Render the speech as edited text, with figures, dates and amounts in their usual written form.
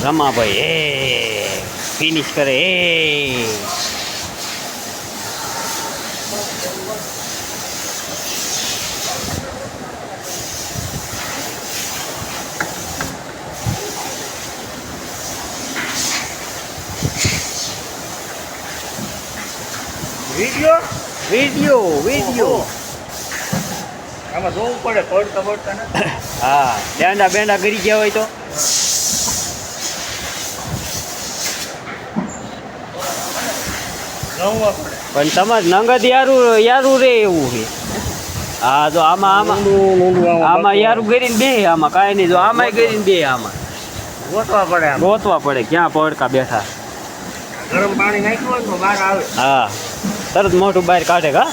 રમાભાઈ એ finish કરે એ video આમાં જોવું પડે પડતા ને. હા બેંડા કરી ગયા હોય તો જોવું પડે. પણ તમારે નંગત યારું રે એવું છે. હા તો આમાં યારું કરીને બે આમાં કાંઈ નહીં. જો આમાં કરીને બે આમાં ગોતવા પડે આમ. ગોતવા પડે ક્યાં પડકા બેઠા. ગરમ પાણી નાખ્યું હોય તો બહાર આવે. હા તરત મોઢું બહાર કાઢે કા